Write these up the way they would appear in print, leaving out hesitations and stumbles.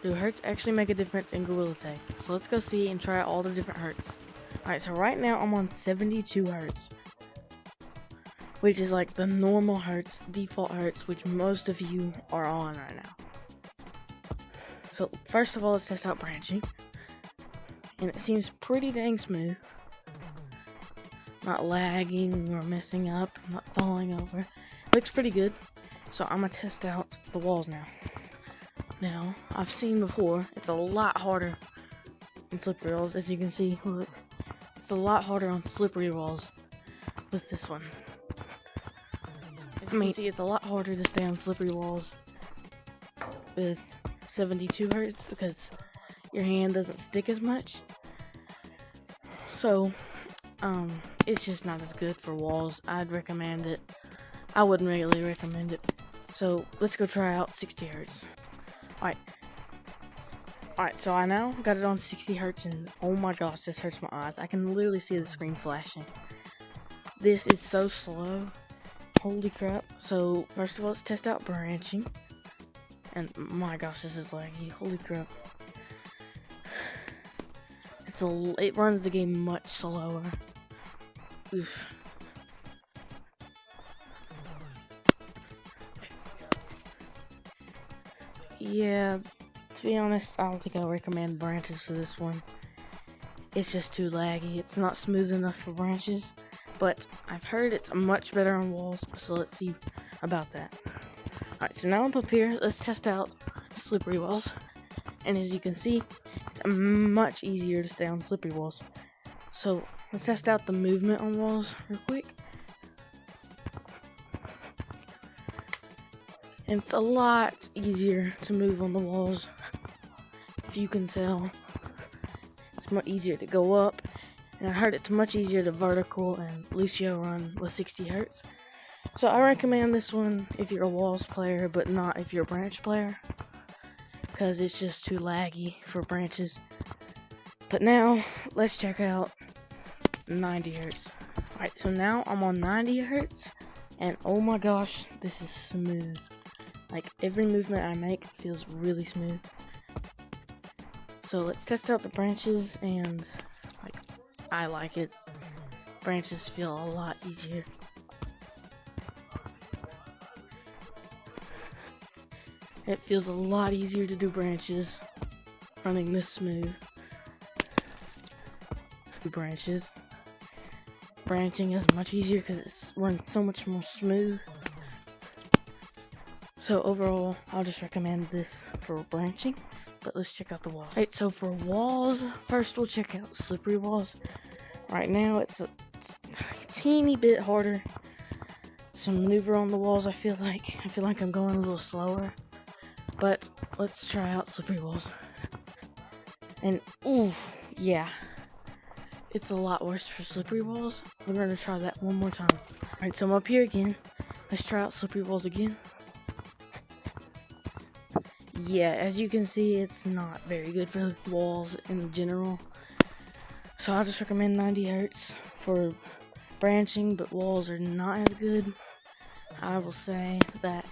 Do hertz actually make a difference in Gorilla Tag? So let's go see and try out all the different hertz. Alright, so right now I'm on 72 hertz, which is like the normal hertz, default hertz, which most of you are on right now. So first of all, let's test out branching, and it seems pretty dang smooth. Not lagging or messing up, not falling over. Looks pretty good. So I'm gonna test out the walls now. Now, I've seen before, it's a lot harder in slippery walls, as you can see. Look, it's a lot harder on slippery walls with this one. As you can see, it's a lot harder to stay on slippery walls with 72 hertz because your hand doesn't stick as much. So, it's just not as good for walls. I'd recommend it. I wouldn't really recommend it. So, let's go try out 60 hertz. Alright, so I now got it on 60 hertz, and oh my gosh, this hurts my eyes. I can literally see the screen flashing. This is so slow. Holy crap. So, first of all, let's test out branching. And my gosh, this is laggy. Holy crap. It runs the game much slower. Oof. Yeah, to be honest, I don't think I recommend branches for this one. It's just too laggy. It's not smooth enough for branches, but I've heard it's much better on walls, so let's see about that. Alright, so now I'm up here. Let's test out slippery walls. And as you can see, it's much easier to stay on slippery walls. So let's test out the movement on walls real quick. And it's a lot easier to move on the walls, if you can tell. It's much easier to go up, and I heard it's much easier to vertical and Lucio run with 60 hertz. So I recommend this one if you're a walls player, but not if you're a branch player, because it's just too laggy for branches. But now, let's check out 90 hertz. Alright, so now I'm on 90 hertz, and oh my gosh, this is smooth. Like, every movement I make feels really smooth. So let's test out the branches, and like, I like it. Branches feel a lot easier. It feels a lot easier to do branches running this smooth. Branches. Branching is much easier because it runs so much more smooth. So overall, I'll just recommend this for branching, but let's check out the walls. Alright, so for walls, first we'll check out slippery walls. Right now, it's a teeny bit harder to maneuver on the walls. I feel like I'm going a little slower, but let's try out slippery walls. And ooh, yeah, it's a lot worse for slippery walls. We're gonna try that one more time. Alright, so I'm up here again. Let's try out slippery walls again. Yeah, as you can see, it's not very good for walls in general. So I'll just recommend 90 hertz for branching, but walls are not as good. I will say that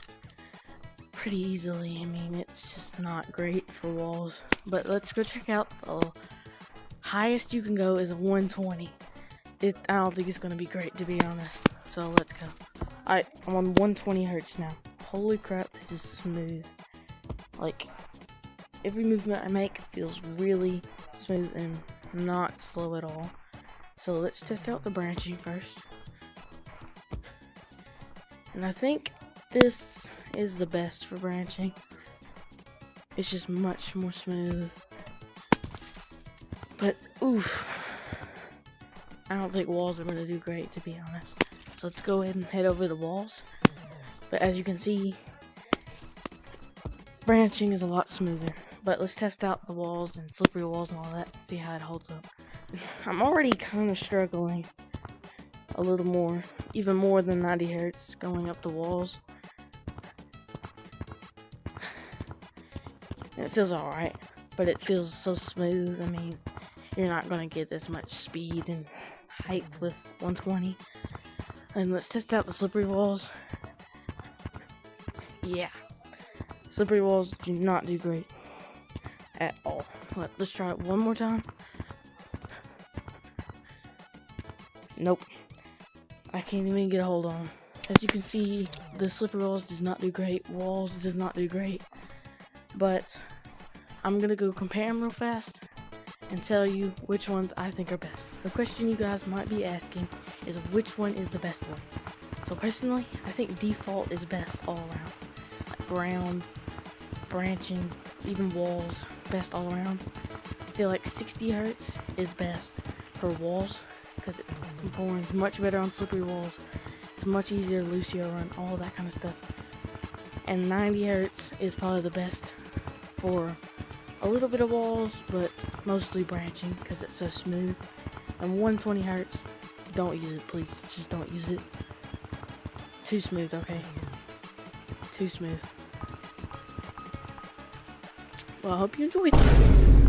pretty easily. I mean, it's just not great for walls. But let's go check out the highest you can go is a 120. I don't think it's going to be great, to be honest. So let's go. Alright, I'm on 120 hertz now. Holy crap, this is smooth. Like, every movement I make feels really smooth and not slow at all. So let's test out the branching first. And I think this is the best for branching. It's just much more smooth. But, oof. I don't think walls are going to do great, to be honest. So let's go ahead and head over the walls. But as you can see, branching is a lot smoother. But let's test out the walls and slippery walls and all that, see how it holds up. I'm already kind of struggling a little more, even more than 90 hertz going up the walls. It feels alright, but it feels so smooth. I mean, you're not going to get as much speed and height with 120. And let's test out the slippery walls. Yeah, slippery walls do not do great. at all. Let's try it one more time. Nope. I can't even get a hold on. As you can see, the slippery walls does not do great. Walls does not do great. But I'm gonna go compare them real fast and tell you which ones I think are best. The question you guys might be asking is which one is the best one. So personally, I think default is best all around. Like ground, branching, even walls, best all around. I feel like 60 Hertz is best for walls because it performs much better on slippery walls. It's much easier to Lucio run, all that kind of stuff. And 90 Hertz is probably the best for a little bit of walls, but mostly branching because it's so smooth. And 120 Hertz, don't use it, please. Just don't use it. Too smooth, okay? Too smooth. Well, I hope you enjoyed.